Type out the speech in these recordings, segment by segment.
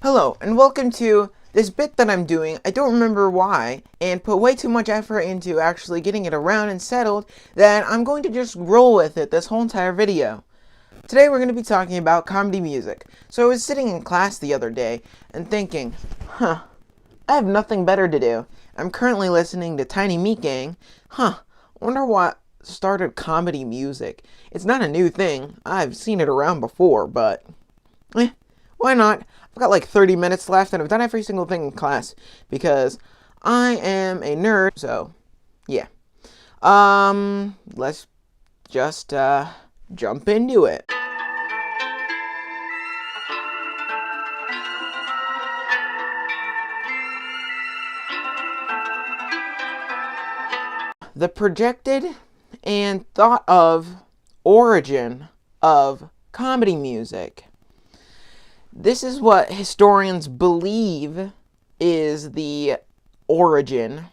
Hello, and welcome to this bit that I'm doing. I don't remember why, and put way too much effort into actually getting it around and settled, that I'm going to just roll with it this whole entire video. Today we're going to be talking about comedy music. So I was sitting in class the other day, and thinking, I have nothing better to do. I'm currently listening to Tiny Meat Gang. I wonder what started comedy music. It's not a new thing. I've seen it around before, but why not? I've got like 30 minutes left, and I've done every single thing in class because I am a nerd. So, yeah. Let's just jump into it. The projected and thought of origin of comedy music. This is what historians believe is the origin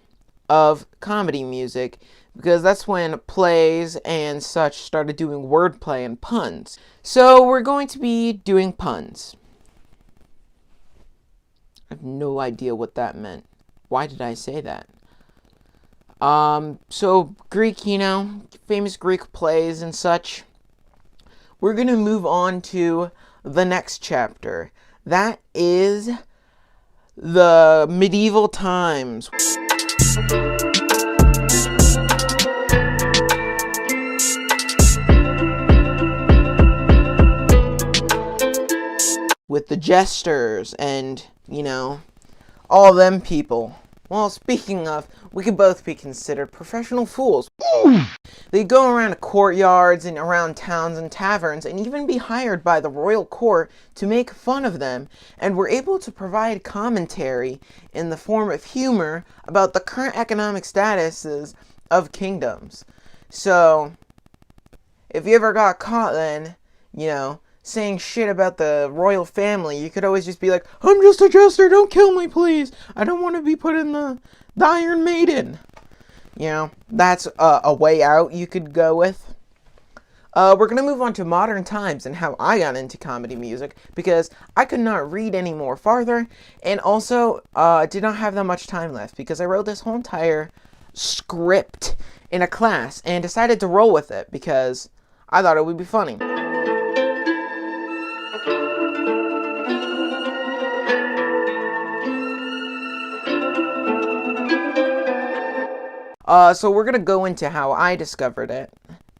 of comedy music, because that's when plays and such started doing wordplay and puns. So we're going to be doing puns. I have no idea what that meant. Why did I say that? So Greek, famous Greek plays and such. We're going to move on to the next chapter. That is the medieval times. With the jesters and, all them people. Well, speaking of, we could both be considered professional fools. They go around courtyards and around towns and taverns and even be hired by the royal court to make fun of them, and were able to provide commentary in the form of humor about the current economic statuses of kingdoms. So, if you ever got caught then, saying shit about the royal family, you could always just be like, I'm just a jester, don't kill me please, I don't want to be put in the Iron Maiden. That's a way out you could go with. We're going to move on to modern times and how I got into comedy music, because I could not read any more farther, and also did not have that much time left, because I wrote this whole entire script in a class and decided to roll with it because I thought it would be funny. So we're going to go into how I discovered it.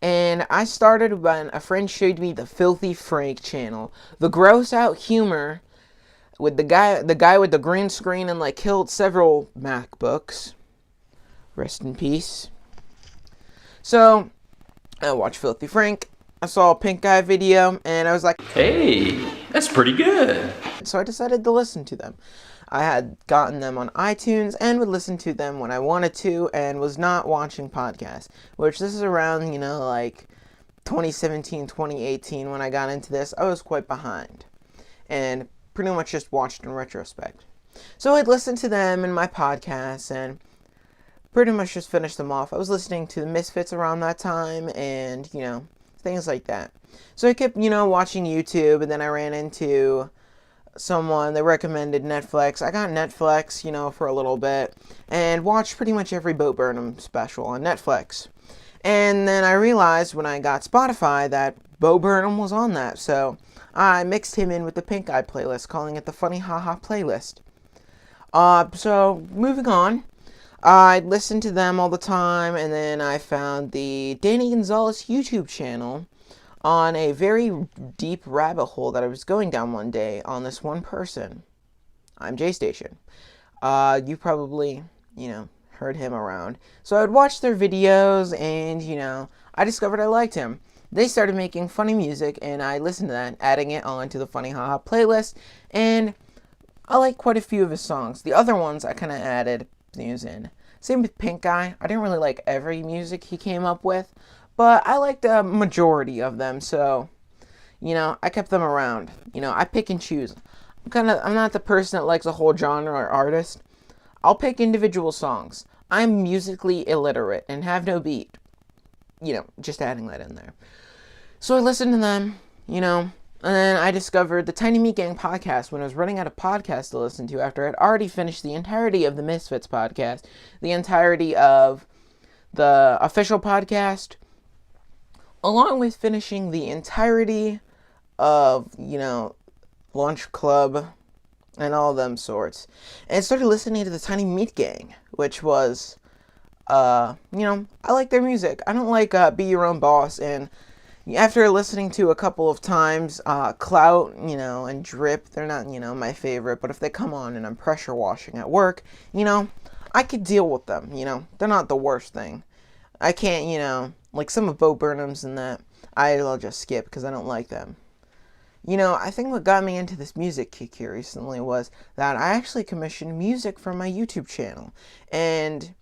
And I started when a friend showed me the Filthy Frank channel. The gross out humor with the guy with the green screen and killed several MacBooks. Rest in peace. So I watched Filthy Frank. I saw a pink guy video and I was like, hey, that's pretty good. So I decided to listen to them. I had gotten them on iTunes and would listen to them when I wanted to, and was not watching podcasts, which this is around, 2017, 2018 when I got into this. I was quite behind and pretty much just watched in retrospect. So I'd listen to them in my podcasts and pretty much just finished them off. I was listening to the Misfits around that time and, things like that. So I kept, watching YouTube, and then I ran into someone that recommended Netflix. I got Netflix, for a little bit, and watched pretty much every Bo Burnham special on Netflix. And then I realized when I got Spotify that Bo Burnham was on that, so I mixed him in with the Pink Eye playlist, calling it the Funny Haha playlist. So moving on, I listened to them all the time, and then I found the Danny Gonzalez YouTube channel on a very deep rabbit hole that I was going down one day on this one person. I'm JStation. You probably, heard him around. So I'd watch their videos and, I discovered I liked him. They started making funny music and I listened to that, adding it onto the Funny Haha playlist, and I like quite a few of his songs. The other ones I kind of added things in. Same with Pink Guy. I didn't really like every music he came up with, but I liked a majority of them, so, I kept them around. I pick and choose. I'm not the person that likes a whole genre or artist. I'll pick individual songs. I'm musically illiterate and have no beat. Just adding that in there. So I listened to them, And then I discovered the Tiny Meat Gang podcast when I was running out of podcasts to listen to after I'd already finished the entirety of the Misfits podcast, the entirety of the official podcast, along with finishing the entirety of, Lunch Club and all them sorts. And I started listening to the Tiny Meat Gang, which was, I like their music. I don't like Be Your Own Boss, and after listening to a couple of times, Clout, and Drip, they're not, my favorite, but if they come on and I'm pressure washing at work, I could deal with them, they're not the worst thing. I can't, like some of Bo Burnham's and that, I'll just skip because I don't like them. I think what got me into this music kick here recently was that I actually commissioned music for my YouTube channel, and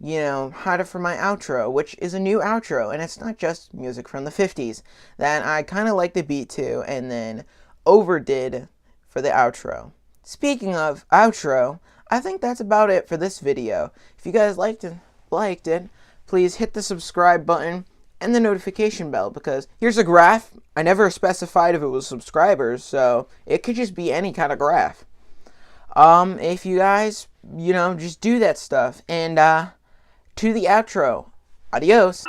had it for my outro, which is a new outro, and it's not just music from the 50s that I kind of like the beat to and then overdid for the outro. Speaking of outro, I think that's about it for this video. If you guys liked it, please hit the subscribe button and the notification bell, because here's a graph. I never specified if it was subscribers, so it could just be any kind of graph. If you guys, just do that stuff, and to the outro. Adios.